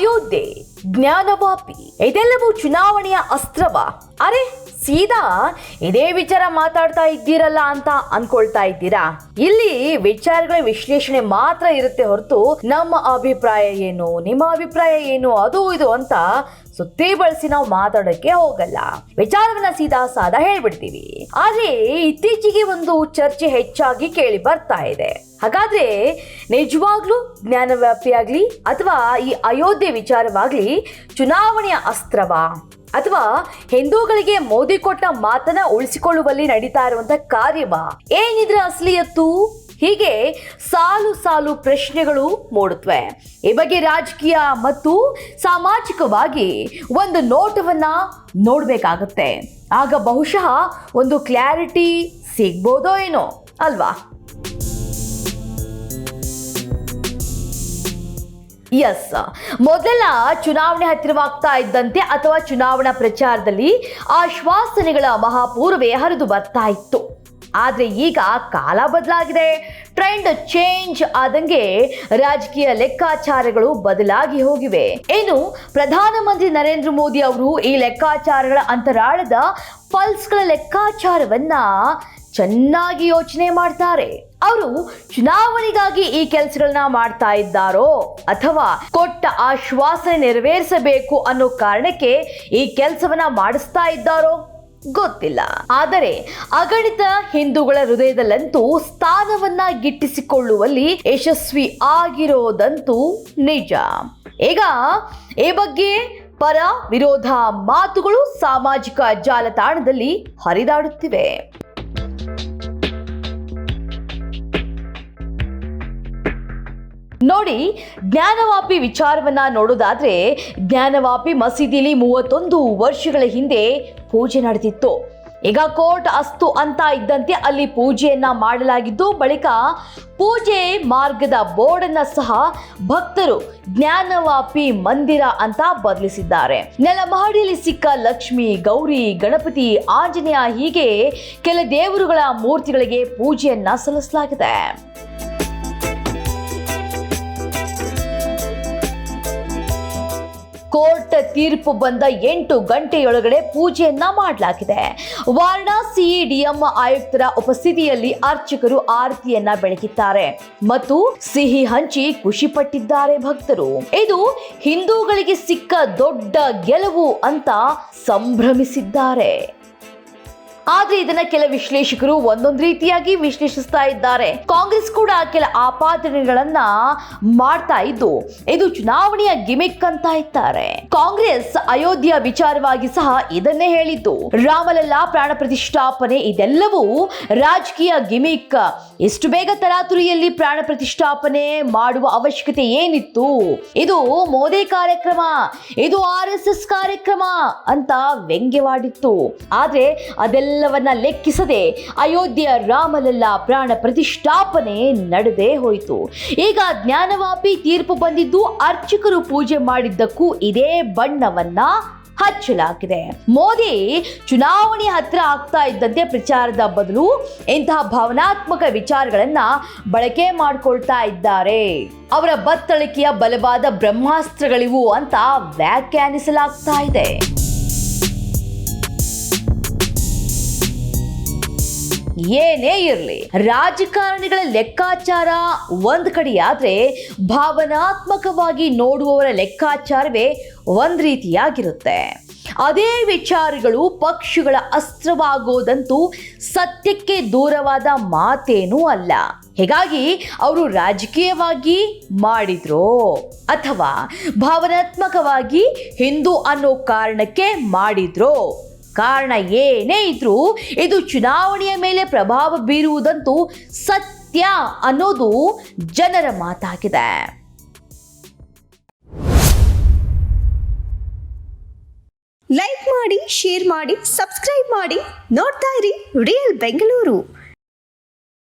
ಅಯೋಧ್ಯೆ, ಜ್ಞಾನವಾಪಿ ಇದೆಲ್ಲವೂ ಚುನಾವಣೆಯ ಅಸ್ತ್ರವ? ಅರೆ ಸೀದಾ ಇದೇ ವಿಚಾರ ಮಾತಾಡ್ತಾ ಇದ್ದೀರಲ್ಲ ಅಂತ ಅನ್ಕೊಳ್ತಾ ಇದ್ದೀರಾ? ಇಲ್ಲಿ ವಿಚಾರಗಳ ವಿಶ್ಲೇಷಣೆ ಮಾತ್ರ ಇರುತ್ತೆ ಹೊರತು ನಮ್ಮ ಅಭಿಪ್ರಾಯ ಏನು, ನಿಮ್ಮ ಅಭಿಪ್ರಾಯ ಏನು, ಅದು ಇದು ಅಂತ ಸುತ್ತಿ ಬಳಸಿ ನಾವು ಮಾತಾಡೋಕೆ ಹೋಗಲ್ಲ. ವಿಚಾರವನ್ನ ಸೀದಾ ಸಾದಾ ಹೇಳ್ಬಿಡ್ತೀವಿ. ಆದ್ರೆ ಇತ್ತೀಚೆಗೆ ಒಂದು ಚರ್ಚೆ ಹೆಚ್ಚಾಗಿ ಕೇಳಿ ಬರ್ತಾ ಇದೆ. ಹಾಗಾದ್ರೆ ನಿಜವಾಗ್ಲೂ ಜ್ಞಾನವ್ಯಾಪಿ ಆಗ್ಲಿ ಅಥವಾ ಈ ಅಯೋಧ್ಯೆ ವಿಚಾರವಾಗ್ಲಿ ಚುನಾವಣೆಯ ಅಸ್ತ್ರವಾ ಅಥವಾ ಹಿಂದೂಗಳಿಗೆ ಮೋದಿ ಕೊಟ್ಟ ಮಾತನ್ನ ಉಳಿಸಿಕೊಳ್ಳುವಲ್ಲಿ ನಡೀತಾ ಇರುವಂತ ಕಾರ್ಯವಾ? ಏನಿದ್ರ ಅಸಲಿಯತ್ತು? ಹೀಗೆ ಸಾಲು ಸಾಲು ಪ್ರಶ್ನೆಗಳು ಮೂಡುತ್ತವೆ. ಈ ಬಗ್ಗೆ ರಾಜಕೀಯ ಮತ್ತು ಸಾಮಾಜಿಕವಾಗಿ ಒಂದು ನೋಟವನ್ನ ನೋಡ್ಬೇಕಾಗತ್ತೆ. ಆಗ ಬಹುಶಃ ಒಂದು ಕ್ಲಾರಿಟಿ ಸಿಗ್ಬೋದೋ ಏನೋ ಅಲ್ವಾ? ಎಸ್, ಮೊದಲ ಚುನಾವಣೆ ಹತ್ತಿರವಾಗ್ತಾ ಇದ್ದಂತೆ ಅಥವಾ ಚುನಾವಣಾ ಪ್ರಚಾರದಲ್ಲಿ ಆಶ್ವಾಸನೆಗಳ ಮಹಾಪೂರ್ವೇ ಹರಿದು ಬರ್ತಾ ಇತ್ತು. ಆದ್ರೆ ಈಗ ಕಾಲ ಬದಲಾಗಿದೆ, ಟ್ರೆಂಡ್ ಚೇಂಜ್ ಆದಂಗೆ ರಾಜಕೀಯ ಲೆಕ್ಕಾಚಾರಗಳು ಬದಲಾಗಿ ಹೋಗಿವೆ. ಇನ್ನು ಪ್ರಧಾನಮಂತ್ರಿ ನರೇಂದ್ರ ಮೋದಿ ಅವರು ಈ ಲೆಕ್ಕಾಚಾರಗಳ ಅಂತರಾಳದ ಪಲ್ಸ್ಗಳ ಲೆಕ್ಕಾಚಾರವನ್ನ ಚೆನ್ನಾಗಿ ಯೋಚನೆ ಮಾಡ್ತಾರೆ. ಅವರು ಚುನಾವಣೆಗಾಗಿ ಈ ಕೆಲಸಗಳನ್ನ ಮಾಡ್ತಾ ಇದ್ದಾರೋ ಅಥವಾ ಕೊಟ್ಟ ಆಶ್ವಾಸನೆ ನೆರವೇರಿಸಬೇಕು ಅನ್ನೋ ಕಾರಣಕ್ಕೆ ಈ ಕೆಲಸವನ್ನ ಮಾಡಿಸ್ತಾ ಇದ್ದಾರೋ ಗೊತ್ತಿಲ್ಲ. ಆದರೆ ಅಗಣಿತ ಹಿಂದೂಗಳ ಹೃದಯದಲ್ಲಂತೂ ಸ್ಥಾನವನ್ನ ಗಿಟ್ಟಿಸಿಕೊಳ್ಳುವಲ್ಲಿ ಯಶಸ್ವಿ ಆಗಿರೋದಂತೂ ನಿಜ. ಈಗ ಈ ಬಗ್ಗೆ ಪರ ವಿರೋಧ ಮಾತುಗಳು ಸಾಮಾಜಿಕ ಜಾಲತಾಣದಲ್ಲಿ ಹರಿದಾಡುತ್ತಿವೆ. ನೋಡಿ, ಜ್ಞಾನವಾಪಿ ವಿಚಾರವನ್ನ ನೋಡೋದಾದ್ರೆ ಜ್ಞಾನವಾಪಿ ಮಸೀದಿಲಿ 31 ವರ್ಷಗಳ ಹಿಂದೆ ಪೂಜೆ ನಡೆದಿತ್ತು. ಈಗ ಕೋರ್ಟ್ ಅಸ್ತು ಅಂತ ಇದ್ದಂತೆ ಅಲ್ಲಿ ಪೂಜೆಯನ್ನ ಮಾಡಲಾಗಿದ್ದು, ಬಳಿಕ ಪೂಜೆ ಮಾರ್ಗದ ಬೋರ್ಡ್ ಅನ್ನ ಸಹ ಭಕ್ತರು ಜ್ಞಾನವಾಪಿ ಮಂದಿರ ಅಂತ ಬದಲಿಸಿದ್ದಾರೆ. ನೆಲಮಹಡಿಯಲ್ಲಿ ಸಿಕ್ಕ ಲಕ್ಷ್ಮಿ, ಗೌರಿ, ಗಣಪತಿ, ಆಂಜನೇಯ ಹೀಗೆ ಕೆಲ ದೇವರುಗಳ ಮೂರ್ತಿಗಳಿಗೆ ಪೂಜೆಯನ್ನ ಸಲ್ಲಿಸಲಾಗಿದೆ. ಕೋರ್ಟ್ ತೀರ್ಪು ಬಂದ 8 ಗಂಟೆಯೊಳಗಡೆ ಪೂಜೆಯನ್ನ ಮಾಡಲಾಗಿದೆ. ವಾರಣಾಸಿ ಡಿಎಂ ಆಯುಕ್ತರ ಉಪಸ್ಥಿತಿಯಲ್ಲಿ ಅರ್ಚಕರು ಆರತಿಯನ್ನ ಬೆಳಗಿದ್ದಾರೆ ಮತ್ತು ಸಿಹಿ ಹಂಚಿ ಖುಷಿ ಪಟ್ಟಿದ್ದಾರೆ ಭಕ್ತರು. ಇದು ಹಿಂದೂಗಳಿಗೆ ಸಿಕ್ಕ ದೊಡ್ಡ ಗೆಲುವು ಅಂತ ಸಂಭ್ರಮಿಸಿದ್ದಾರೆ. ಆದ್ರೆ ಇದನ್ನ ಕೆಲ ವಿಶ್ಲೇಷಕರು ಒಂದೊಂದು ರೀತಿಯಾಗಿ ವಿಶ್ಲೇಷಿಸ್ತಾ ಇದ್ದಾರೆ. ಕಾಂಗ್ರೆಸ್ ಕೂಡ ಕೆಲ ಆಪಾದನೆಗಳನ್ನ ಮಾಡ್ತಾ ಇದ್ದು ಇದು ಚುನಾವಣೆಯ ಗಿಮಿಕ್ ಅಂತ ಇದ್ದಾರೆ. ಕಾಂಗ್ರೆಸ್ ಅಯೋಧ್ಯೆಯ ವಿಚಾರವಾಗಿ ಸಹ ಇದನ್ನೇ ಹೇಳಿದ್ದು. ರಾಮಲಲ್ಲಾ ಪ್ರಾಣ ಪ್ರತಿಷ್ಠಾಪನೆ ಇದೆಲ್ಲವೂ ರಾಜಕೀಯ ಗಿಮಿಕ್. ಇಷ್ಟು ಬೇಗ ತರಾತುರಿಯಲ್ಲಿ ಪ್ರಾಣ ಪ್ರತಿಷ್ಠಾಪನೆ ಮಾಡುವ ಅವಶ್ಯಕತೆ ಏನಿತ್ತು? ಇದು ಮೋದಿ ಕಾರ್ಯಕ್ರಮ, ಇದು RSS ಕಾರ್ಯಕ್ರಮ ಅಂತ ವ್ಯಂಗ್ಯವಾಡಿತ್ತು. ಆದ್ರೆ ಅದೆಲ್ಲವನ್ನ ಲೆಕ್ಕಿಸದೆ ಅಯೋಧ್ಯೆಯ ರಾಮಲಲ್ಲಾ ಪ್ರಾಣ ಪ್ರತಿಷ್ಠಾಪನೆ ನಡೆದೇ ಹೋಯಿತು. ಈಗ ಜ್ಞಾನವಾಪಿ ತೀರ್ಪು ಬಂದಿದ್ದು ಅರ್ಚಕರು ಪೂಜೆ ಮಾಡಿದ್ದಕ್ಕೂ ಇದೇ ಬಣ್ಣವನ್ನ ಹಚ್ಚಲಾಗಿದೆ. ಮೋದಿ ಚುನಾವಣೆ ಹತ್ರ ಆಗ್ತಾ ಇದ್ದಂತೆ ಪ್ರಚಾರದ ಬದಲು ಇಂತಹ ಭಾವನಾತ್ಮಕ ವಿಚಾರಗಳನ್ನ ಬಳಕೆ ಮಾಡಿಕೊಳ್ತಾ ಇದ್ದಾರೆ. ಅವರ ಬತ್ತಳಿಕೆಯ ಬಲವಾದ ಬ್ರಹ್ಮಾಸ್ತ್ರಗಳಿವು ಅಂತ ವ್ಯಾಖ್ಯಾನಿಸಲಾಗ್ತಾ ಇದೆ. ಏನೇ ಇರಲಿ, ರಾಜಕಾರಣಿಗಳ ಲೆಕ್ಕಾಚಾರ ಒಂದ್ ಕಡೆಯಾದ್ರೆ ಭಾವನಾತ್ಮಕವಾಗಿ ನೋಡುವವರ ಲೆಕ್ಕಾಚಾರವೇ ಒಂದ್ ರೀತಿಯಾಗಿರುತ್ತೆ. ಅದೇ ವಿಚಾರಗಳು ಪಕ್ಷಗಳ ಅಸ್ತ್ರವಾಗೋದಂತೂ ಸತ್ಯಕ್ಕೆ ದೂರವಾದ ಮಾತೇನೂ ಅಲ್ಲ. ಹೀಗಾಗಿ ಅವರು ರಾಜಕೀಯವಾಗಿ ಮಾಡಿದ್ರೋ ಅಥವಾ ಭಾವನಾತ್ಮಕವಾಗಿ ಹಿಂದೂ ಅನ್ನೋ ಕಾರಣಕ್ಕೆ ಮಾಡಿದ್ರೋ, ಕಾರಣ ಏನೇ ಇದ್ರೂ ಇದು ಚುನಾವಣೆಯ ಮೇಲೆ ಪ್ರಭಾವ ಬೀರುವುದಂತೂ ಸತ್ಯ ಅನ್ನೋದು ಜನರ ಮಾತಾಗಿದೆ. ಲೈಕ್ ಮಾಡಿ, ಶೇರ್ ಮಾಡಿ, ಸಬ್ಸ್ಕ್ರೈಬ್ ಮಾಡಿ. ನೋಡ್ತಾ ಇರಿ ರಿಯಲ್ ಬೆಂಗಳೂರು.